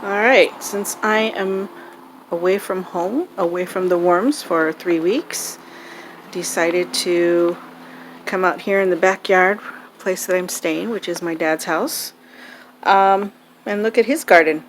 Alright, since I am away from home, away from the worms for 3 weeks, decided to come out here in the backyard place that I'm staying, which is my dad's house, and look at his garden.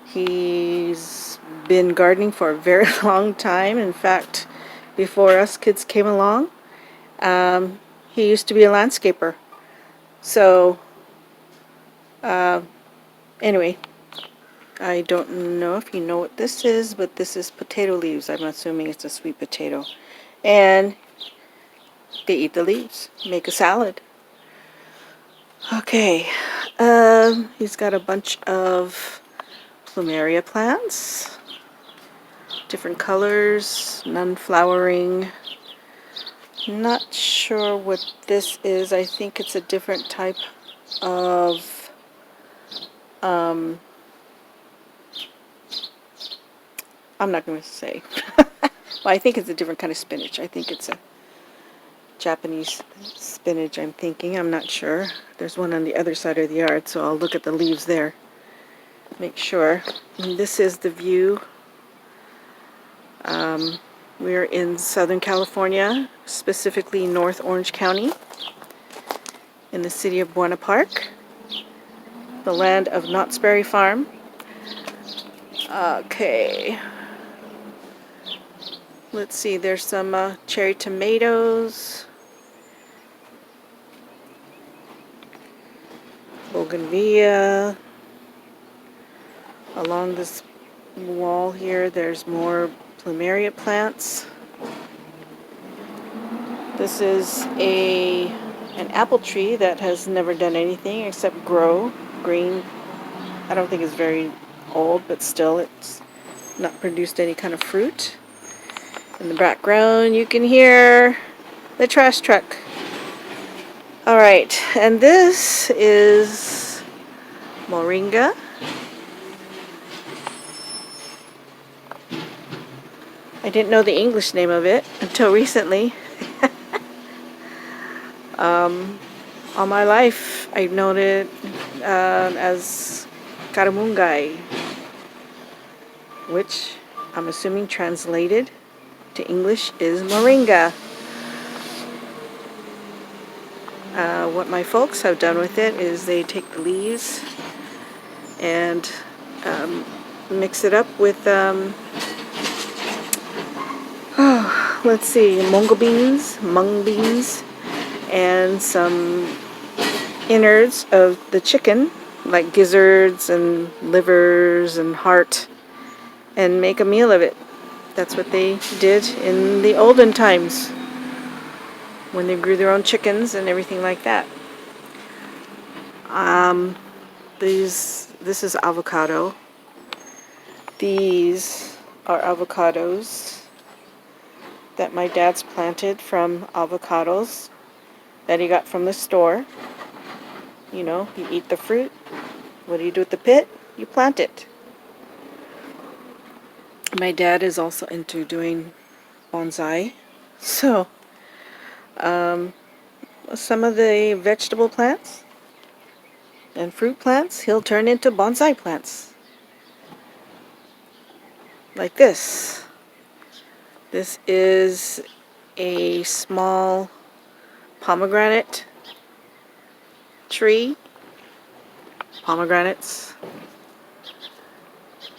He's been gardening for a very long time. In fact, before us kids came along, he used to be a landscaper. So, anyway, I don't know if you know what this is, but this is potato leaves. I'm assuming it's a sweet potato. And they eat the leaves, make a salad. Okay, he's got a bunch of plumeria plants, different colors, none flowering. Not sure what this is. I think it's a different type of I'm not going to say. Well, I think it's a different kind of spinach. I think it's a Japanese spinach, I'm thinking. I'm not sure. There's one on the other side of the yard, so I'll look at the leaves there. Make sure. And this is the view. We're in Southern California, specifically North Orange County, in the city of Buena Park, the land of Knott's Berry Farm. Okay. Let's see, there's some cherry tomatoes, bougainvillea. Along this wall here, there's more plumeria plants. This is an apple tree that has never done anything except grow green. I don't think it's very old, but still it's not produced any kind of fruit. In the background you can hear the trash truck. Alright, and this is Moringa. I didn't know the English name of it until recently. All my life I've known it as Karamungai, which I'm assuming translated to English is Moringa. What my folks have done with it is they take the leaves and mix it up with let's see, mung beans, and some innards of the chicken, like gizzards and livers and heart, and make a meal of it. That's what they did in the olden times, when they grew their own chickens and everything like that. This is avocado. These are avocados that my dad's planted from avocados that he got from the store. You know, you eat the fruit. What do you do with the pit? You plant it. My dad is also into doing bonsai. So, some of the vegetable plants and fruit plants he'll turn into bonsai plants. Like this. This is a small pomegranate tree. Pomegranates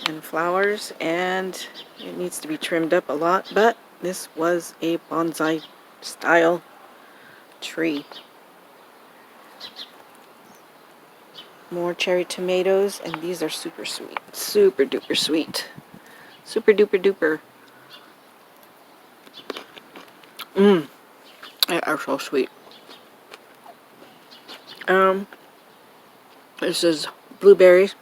and flowers, and it needs to be trimmed up a lot, but this was a bonsai style tree. More cherry tomatoes, and these are super sweet. Super duper sweet. Super duper duper. They are so sweet. This is blueberries,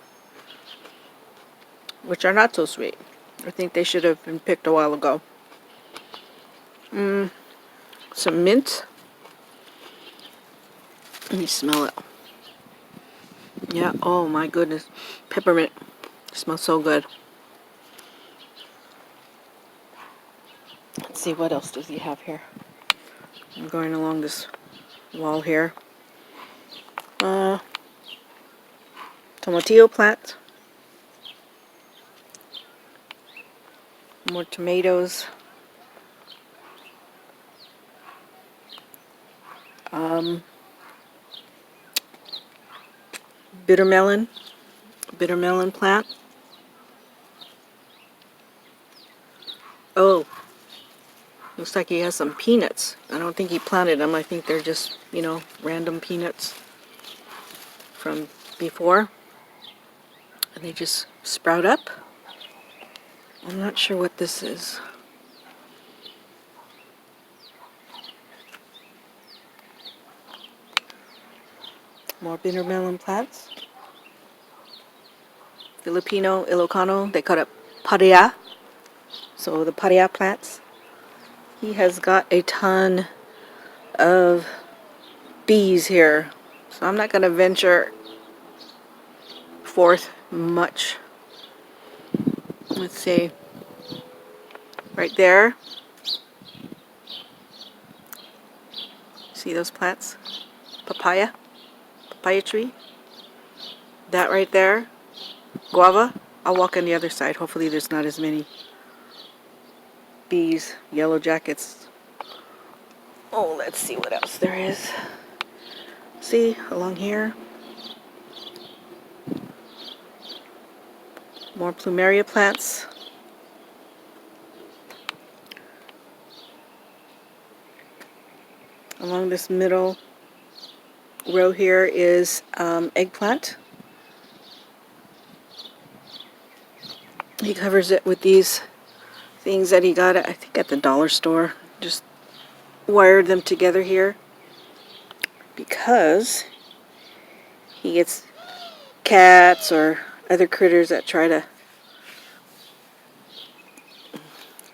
which are not so sweet. I think they should have been picked a while ago. Some mint. Let me smell it. Yeah, oh my goodness. Peppermint. It smells so good. Let's see, what else does he have here? I'm going along this wall here. Tomatillo plant. More tomatoes. Bitter melon plant. Oh, looks like he has some peanuts. I don't think he planted them. I think they're just, random peanuts from before. And they just sprout up. I'm not sure what this is. More bitter melon plants. Filipino, Ilocano, they call it Papaya. So the Papaya plants. He has got a ton of bees here. So I'm not going to venture forth much. Let's see. Right there. See those plants? Papaya tree. That right there. Guava. I'll walk on the other side. Hopefully there's not as many bees, yellow jackets. Oh, let's see what else there is. See, along here. More plumeria plants. Along this middle row here is eggplant. He covers it with these things that he got, I think, at the dollar store. Just wired them together here because he gets cats or other critters that try to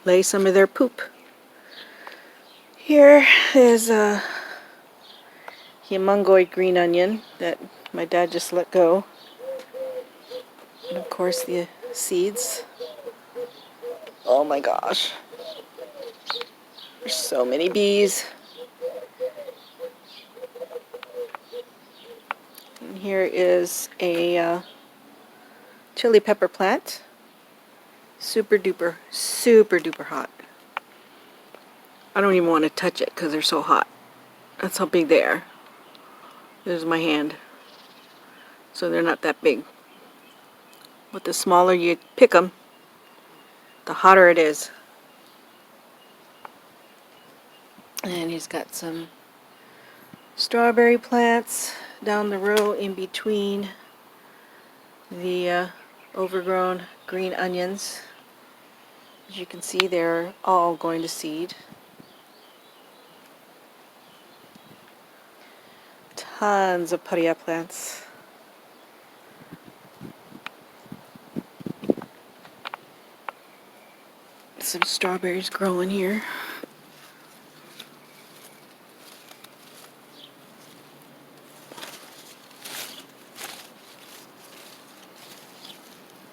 lay some of their poop. Here is a humongoid green onion that my dad just let go. And of course the seeds. Oh my gosh. There's so many bees. And here is a chili pepper plant. Super duper hot. I don't even want to touch it because they're so hot. That's how big they are. There's my hand. So they're not that big. But the smaller you pick them, the hotter it is. And he's got some strawberry plants down the row in between the overgrown green onions. As you can see, they're all going to seed. Tons of Papaya plants. Some strawberries growing here.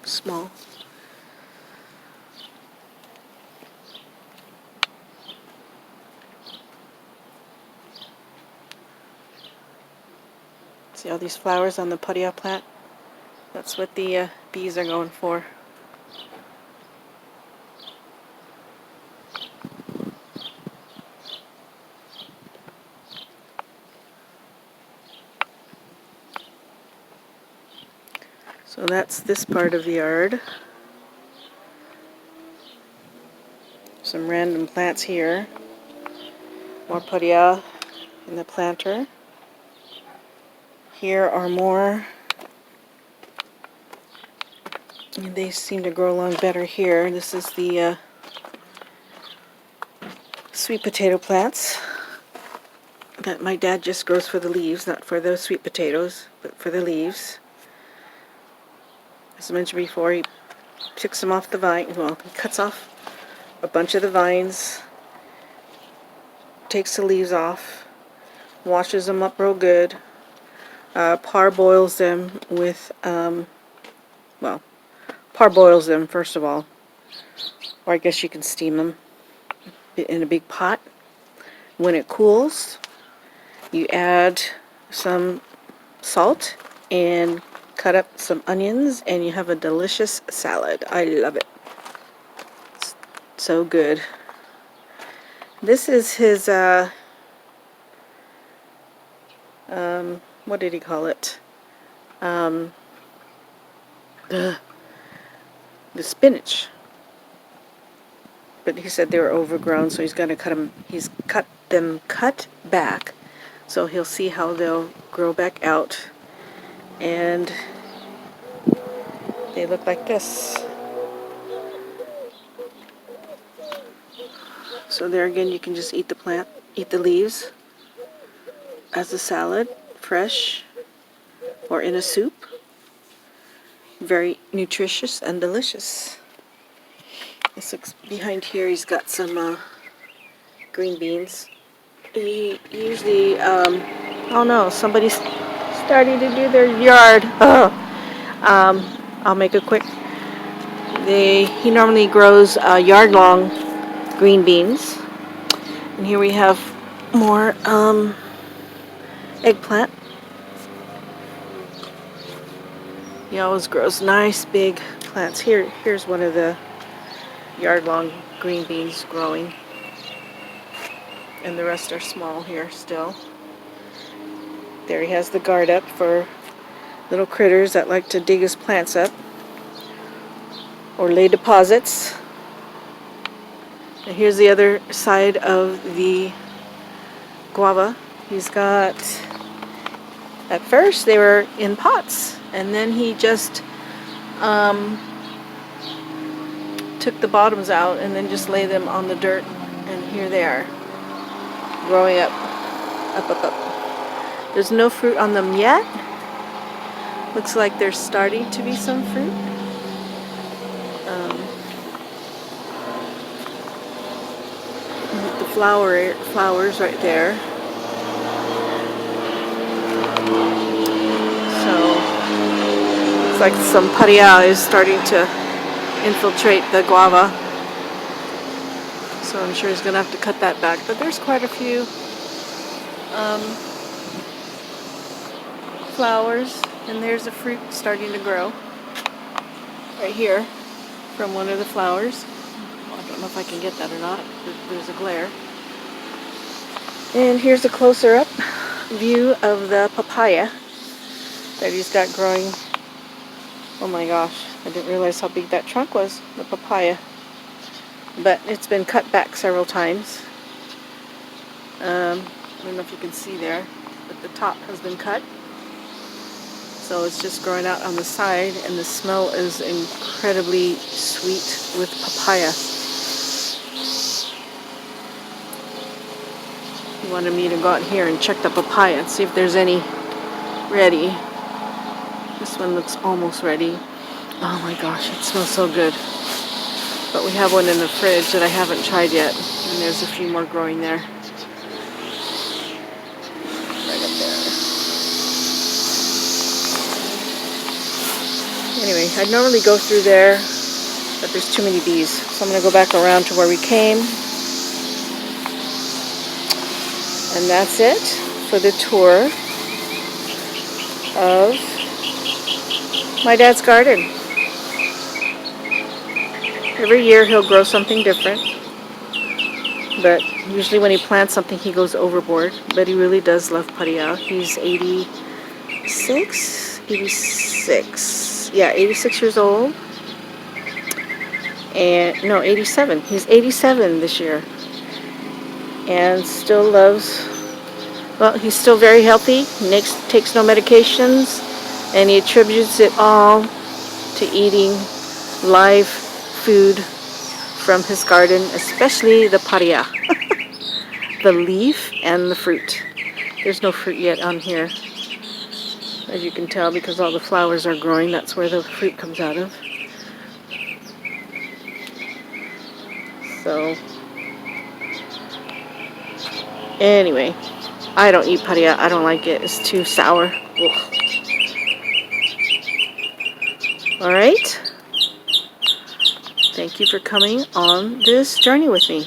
Small. See all these flowers on the Papaya plant? That's what the bees are going for. So that's this part of the yard. Some random plants here. More Papaya in the planter. Here are more. And they seem to grow along better here. This is the sweet potato plants that my dad just grows for the leaves, not for the sweet potatoes, but for the leaves. As I mentioned before, he picks them off the vine. Well, he cuts off a bunch of the vines, takes the leaves off, washes them up real good, parboils them with, parboils them first of all, or I guess you can steam them in a big pot. When it cools, you add some salt and cut up some onions, and you have a delicious salad. I love it. It's so good. This is his, what did he call it? The spinach. But he said they were overgrown, so he's going to cut them. He's cut back, so he'll see how they'll grow back out. And they look like this. So there again, you can just eat the plant, eat the leaves as a salad, fresh, or in a soup. Very nutritious and delicious. This looks behind here. He's got some green beans. He usually, oh no, somebody's starting to do their yard. Oh. I'll make it quick. He normally grows yard-long green beans. And here we have more eggplant. He always grows nice big plants. Here's one of the yard-long green beans growing. And the rest are small here still. There he has the guard up for little critters that like to dig his plants up or lay deposits. And here's the other side of the guava. He's got, at first they were in pots, and then he just took the bottoms out and then just lay them on the dirt, and here they are, growing up. There's no fruit on them yet. Looks like there's starting to be some fruit. The flowers right there. So it's like some Papaya is starting to infiltrate the guava. So I'm sure he's gonna have to cut that back. But there's quite a few flowers, and there's a fruit starting to grow right here from one of the flowers. Well, I don't know if I can get that or not. There's a glare. And here's a closer up view of the papaya that he's got growing. Oh my gosh, I didn't realize how big that trunk was, the papaya. But it's been cut back several times. I don't know if you can see there, but the top has been cut. So it's just growing out on the side, and the smell is incredibly sweet with papaya. He wanted me to go out here and check the papaya and see if there's any ready. This one looks almost ready. Oh my gosh, it smells so good. But we have one in the fridge that I haven't tried yet, and there's a few more growing there. Right up there. Anyway, I'd normally go through there, but there's too many bees. So I'm going to go back around to where we came. And that's it for the tour of my dad's garden. Every year he'll grow something different, but usually when he plants something he goes overboard. But he really does love Papaya. He's 86? Yeah, 86 years old. And no, 87. He's 87 this year. And still loves, well, he's still very healthy. He takes no medications, and he attributes it all to eating live food from his garden, especially the Papaya. The leaf and the fruit. There's no fruit yet on here, as you can tell, because all the flowers are growing. That's where the fruit comes out of. So anyway, I don't eat Papaya. I don't like it. It's too sour. Ugh. Alright. Thank you for coming on this journey with me.